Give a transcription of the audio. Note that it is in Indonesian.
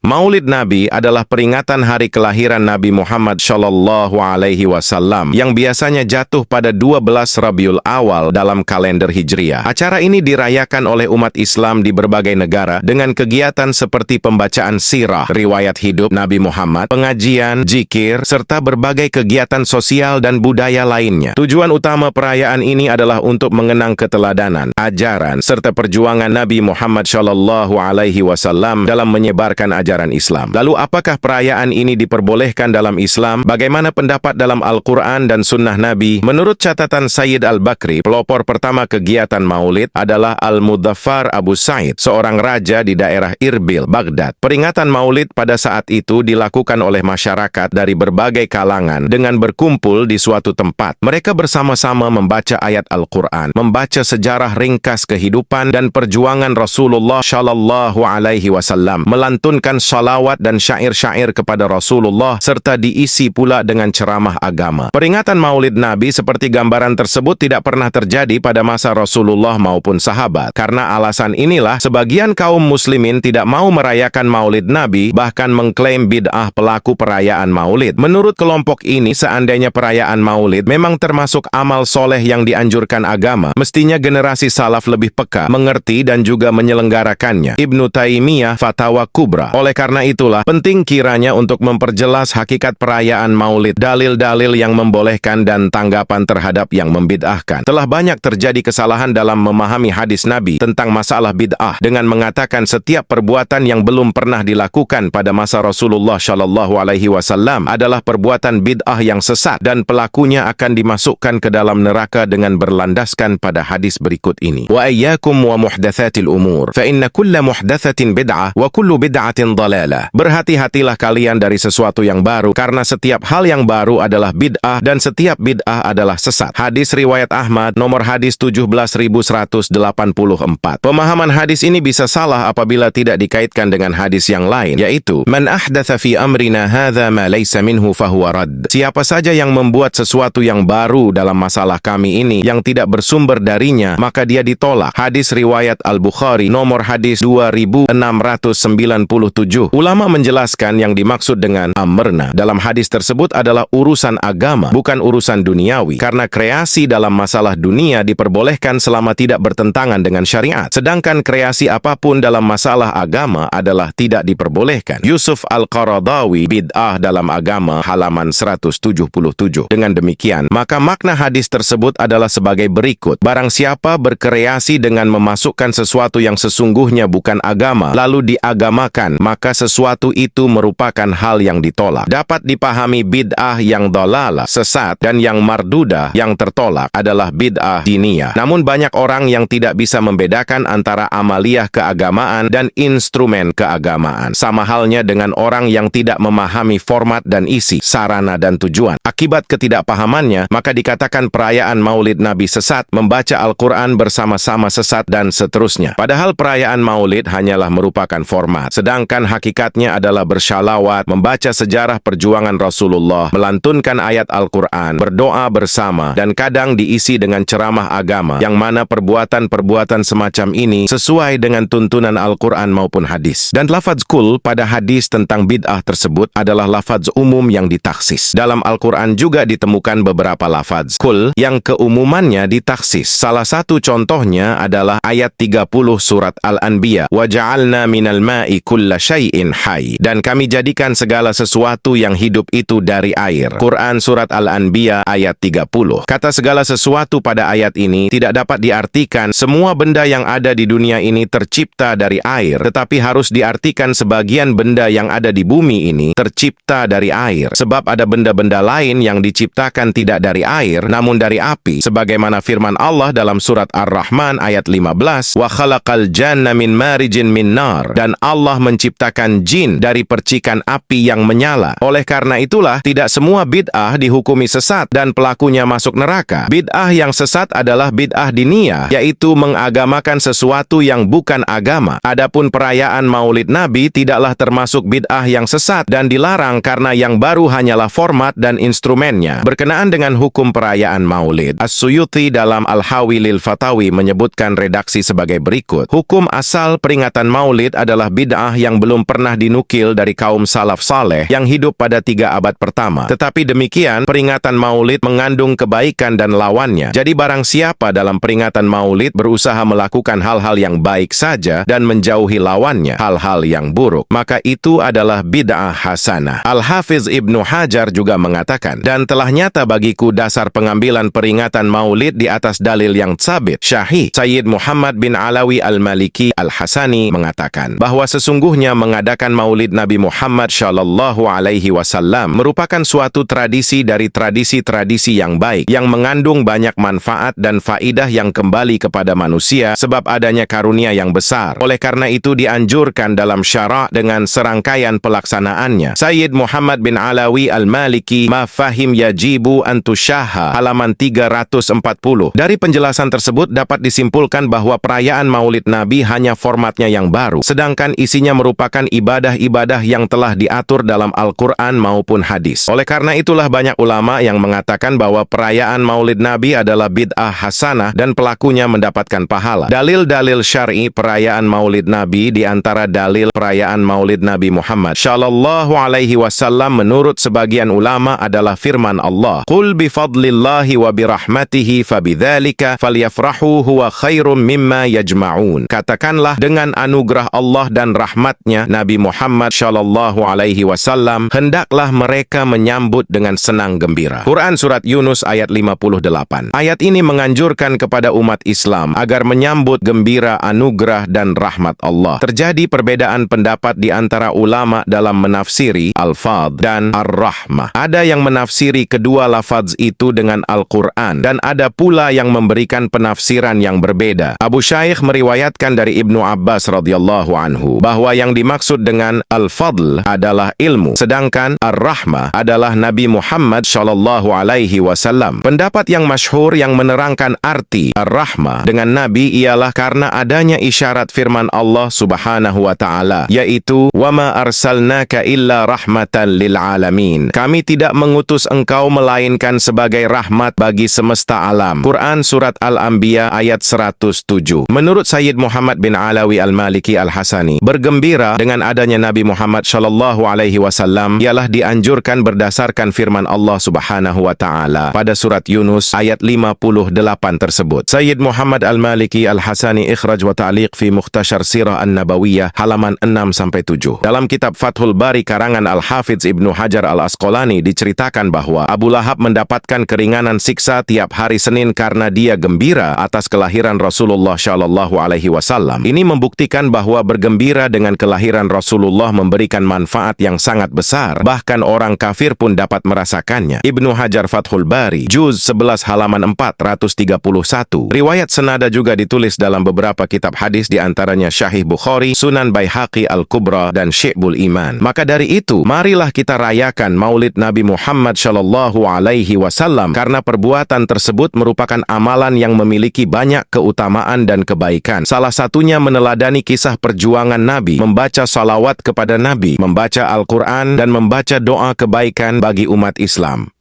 Maulid Nabi adalah peringatan hari kelahiran Nabi Muhammad Shallallahu Alaihi Wasallam yang biasanya jatuh pada 12 Rabiul Awal dalam kalender Hijriah. Acara ini dirayakan oleh umat Islam di berbagai negara dengan kegiatan seperti pembacaan sirah, riwayat hidup Nabi Muhammad, pengajian, zikir, serta berbagai kegiatan sosial dan budaya lainnya. Tujuan utama perayaan ini adalah untuk mengenang keteladanan, ajaran, serta perjuangan Nabi Muhammad Shallallahu Alaihi Wasallam dalam menyebarkan ajaran Islam. Lalu apakah perayaan ini diperbolehkan dalam Islam? Bagaimana pendapat dalam Al-Quran dan Sunnah Nabi? Menurut catatan Sayyid Al-Bakri, pelopor pertama kegiatan Maulid adalah Al-Mudzaffar Abu Sa'id, seorang raja di daerah Irbil, Baghdad. Peringatan Maulid pada saat itu dilakukan oleh masyarakat dari berbagai kalangan dengan berkumpul di suatu tempat. Mereka bersama-sama membaca ayat Al-Quran, membaca sejarah ringkas kehidupan dan perjuangan Rasulullah Shallallahu Alaihi Wasallam, melantunkan salawat dan syair-syair kepada Rasulullah, serta diisi pula dengan ceramah agama. Peringatan Maulid Nabi seperti gambaran tersebut tidak pernah terjadi pada masa Rasulullah maupun sahabat. Karena alasan inilah, sebagian kaum muslimin tidak mau merayakan Maulid Nabi, bahkan mengklaim bid'ah pelaku perayaan Maulid. Menurut kelompok ini, seandainya perayaan Maulid memang termasuk amal soleh yang dianjurkan agama, mestinya generasi salaf lebih peka, mengerti dan juga menyelenggarakannya. Ibnu Taimiyah, Fatawa Kubra. Oleh karena itulah, penting kiranya untuk memperjelas hakikat perayaan Maulid, dalil-dalil yang membolehkan dan tanggapan terhadap yang membid'ahkan. Telah banyak terjadi kesalahan dalam memahami hadis Nabi tentang masalah bid'ah dengan mengatakan setiap perbuatan yang belum pernah dilakukan pada masa Rasulullah Shallallahu Alaihi Wasallam adalah perbuatan bid'ah yang sesat dan pelakunya akan dimasukkan ke dalam neraka dengan berlandaskan pada hadis berikut ini. Wa iyyakum wa muhdatsatil umur, fa inna kulla muhdatsatin bid'ah wa kullu bid'atin dhalalah. Berhati-hatilah kalian dari sesuatu yang baru, karena setiap hal yang baru adalah bid'ah dan setiap bid'ah adalah sesat. Hadis riwayat Ahmad, nomor hadis 17.184. Pemahaman hadis ini bisa salah apabila tidak dikaitkan dengan hadis yang lain, yaitu man ahdatsa fi amrina hadza ma laysa minhu fahuwa radd. Siapa saja yang membuat sesuatu yang baru dalam masalah kami ini yang tidak bersumber darinya, maka dia ditolak. Hadis riwayat Al-Bukhari, nomor hadis 2697. Ulama menjelaskan yang dimaksud dengan amrna dalam hadis tersebut adalah urusan agama, bukan urusan duniawi, karena kreasi dalam masalah dunia diperbolehkan selama tidak bertentangan dengan syariat, sedangkan kreasi apapun dalam masalah agama adalah tidak diperbolehkan. Yusuf Al-Qaradawi, Bid'ah dalam Agama, halaman 177. Dengan demikian, maka makna hadis tersebut adalah sebagai berikut: barang siapa berkreasi dengan memasukkan sesuatu yang sesungguhnya bukan agama, lalu diagamakan, maka sesuatu itu merupakan hal yang ditolak. Dapat dipahami bid'ah yang dhalalah, sesat, dan yang mardudah, yang tertolak, adalah bid'ah diniyah. Namun banyak orang yang tidak bisa membedakan antara amaliyah keagamaan dan instrumen keagamaan. Sama halnya dengan orang yang tidak memahami format dan isi, sarana dan tujuan. Akibat ketidakpahamannya, maka dikatakan perayaan Maulid Nabi sesat, membaca Al-Quran bersama-sama sesat, dan seterusnya. Padahal perayaan Maulid hanyalah merupakan format, sedangkan hakikatnya adalah bersyalawat, membaca sejarah perjuangan Rasulullah, melantunkan ayat Al-Quran, berdoa bersama, dan kadang diisi dengan ceramah agama, yang mana perbuatan-perbuatan semacam ini sesuai dengan tuntunan Al-Quran maupun hadis. Dan lafaz kul pada hadis tentang bid'ah tersebut adalah lafaz umum yang ditaksis. Dalam Al-Quran juga ditemukan beberapa lafaz kul yang keumumannya ditaksis. Salah satu contohnya adalah ayat 30 surat Al-Anbiya, wa ja'alna minal ma'i kulla syai'in hayy, dan kami jadikan segala sesuatu yang hidup itu dari air. Quran surat Al-Anbiya ayat 30. Kata segala sesuatu pada ayat ini tidak dapat diartikan semua benda yang ada di dunia ini tercipta dari air, tetapi harus diartikan sebagian benda yang ada di bumi ini tercipta dari air. Sebab ada benda-benda lain yang diciptakan tidak dari air, namun dari api. Sebagaimana firman Allah dalam surat Ar-Rahman ayat 15, wa khalaqal janna min marijin min nar, dan Allah menciptakan jin dari percikan api yang menyala. Oleh karena itulah, tidak semua bid'ah dihukumi sesat dan pelakunya masuk neraka. Bid'ah yang sesat adalah bid'ah diniyah, yaitu mengagamakan sesuatu yang bukan agama. Adapun perayaan Maulid Nabi tidaklah termasuk bid'ah yang sesat dan dilarang karena yang baru hanyalah format dan instrumennya. Berkenaan dengan hukum perayaan Maulid, As-Suyuti dalam Al-Hawi lil Fatawi menyebutkan redaksi sebagai berikut: hukum asal peringatan Maulid adalah bid'ah yang belum belum pernah dinukil dari kaum salaf saleh yang hidup pada 3 abad pertama. Tetapi demikian, peringatan Maulid mengandung kebaikan dan lawannya. Jadi barang siapa dalam peringatan Maulid berusaha melakukan hal-hal yang baik saja dan menjauhi lawannya, hal-hal yang buruk, maka itu adalah bid'ah hasanah. Al-Hafiz Ibnu Hajar juga mengatakan, dan telah nyata bagiku dasar pengambilan peringatan Maulid di atas dalil yang sabit. Syahih Sayyid Muhammad bin Alawi Al-Maliki Al-Hasani mengatakan bahwa sesungguhnya mengadakan Maulid Nabi Muhammad Shallallahu Alaihi Wasallam merupakan suatu tradisi dari tradisi-tradisi yang baik yang mengandung banyak manfaat dan faidah yang kembali kepada manusia sebab adanya karunia yang besar. Oleh karena itu dianjurkan dalam syara' dengan serangkaian pelaksanaannya. Sayyid Muhammad bin Alawi Al-Maliki Mafahim Yajibu Antusyaha halaman 340. Dari penjelasan tersebut dapat disimpulkan bahwa perayaan Maulid Nabi hanya formatnya yang baru, sedangkan isinya merupakan ibadah-ibadah yang telah diatur dalam Al-Quran maupun hadis. Oleh karena itulah banyak ulama yang mengatakan bahwa perayaan Maulid Nabi adalah bid'ah hasanah dan pelakunya mendapatkan pahala. Dalil-dalil syar'i perayaan Maulid Nabi di antara dalil perayaan Maulid Nabi Muhammad Shallallahu Alaihi Wasallam menurut sebagian ulama adalah firman Allah, "Qul bifadlillahi wa birahmatihi fabidzalika falyafrahu huwa khairum mimma yajma'un." Katakanlah dengan anugerah Allah dan rahmatnya Nabi Muhammad Shallallahu Alaihi Wasallam hendaklah mereka menyambut dengan senang gembira. Quran Surat Yunus ayat 58. Ayat ini menganjurkan kepada umat Islam agar menyambut gembira anugerah dan rahmat Allah. Terjadi perbedaan pendapat di antara ulama dalam menafsiri al-fadh dan ar-rahmah. Ada yang menafsiri kedua lafaz itu dengan Al-Quran dan ada pula yang memberikan penafsiran yang berbeda. Abu Shaykh meriwayatkan dari Ibnu Abbas radhiyallahu anhu bahwa yang dimaksud dengan al-fadl adalah ilmu, sedangkan ar-rahmah adalah Nabi Muhammad Shallallahu Alaihi Wasallam. Pendapat yang masyhur yang menerangkan arti ar-rahmah dengan Nabi ialah karena adanya isyarat firman Allah Subhanahu wa Ta'ala, yaitu wa ma arsalnaka illa rahmatan lil alamin. Kami tidak mengutus engkau melainkan sebagai rahmat bagi semesta alam. Quran Surat Al-Anbiya ayat 107. Menurut Sayyid Muhammad bin Alawi Al-Maliki Al-Hasani, bergembira dengan adanya Nabi Muhammad Shallallahu Alaihi Wasallam ialah dianjurkan berdasarkan firman Allah Subhanahu wa Ta'ala pada surat Yunus ayat 58 tersebut. Sayyid Muhammad Al-Maliki Al-Hasani Ikhraj wa Ta'liq fi Mukhtasar Sirah An-Nabawiyah halaman 6-7. Dalam kitab Fathul Bari karangan Al-Hafidz Ibnu Hajar Al-Asqalani diceritakan bahwa Abu Lahab mendapatkan keringanan siksa tiap hari Senin karena dia gembira atas kelahiran Rasulullah Shallallahu Alaihi Wasallam. Ini membuktikan bahwa bergembira dengan kelahiran Rasulullah memberikan manfaat yang sangat besar. Bahkan orang kafir pun dapat merasakannya. Ibnu Hajar Fathul Bari, Juz 11 halaman 431. Riwayat senada juga ditulis dalam beberapa kitab hadis di antaranya Syahih Bukhari, Sunan Baihaqi Al-Kubra, dan Syi'bul Iman. Maka dari itu, marilah kita rayakan Maulid Nabi Muhammad Shallallahu Alaihi Wasallam karena perbuatan tersebut merupakan amalan yang memiliki banyak keutamaan dan kebaikan. Salah satunya meneladani kisah perjuangan Nabi, membaca salawat kepada Nabi, membaca Al-Quran, dan membaca doa kebaikan bagi umat Islam.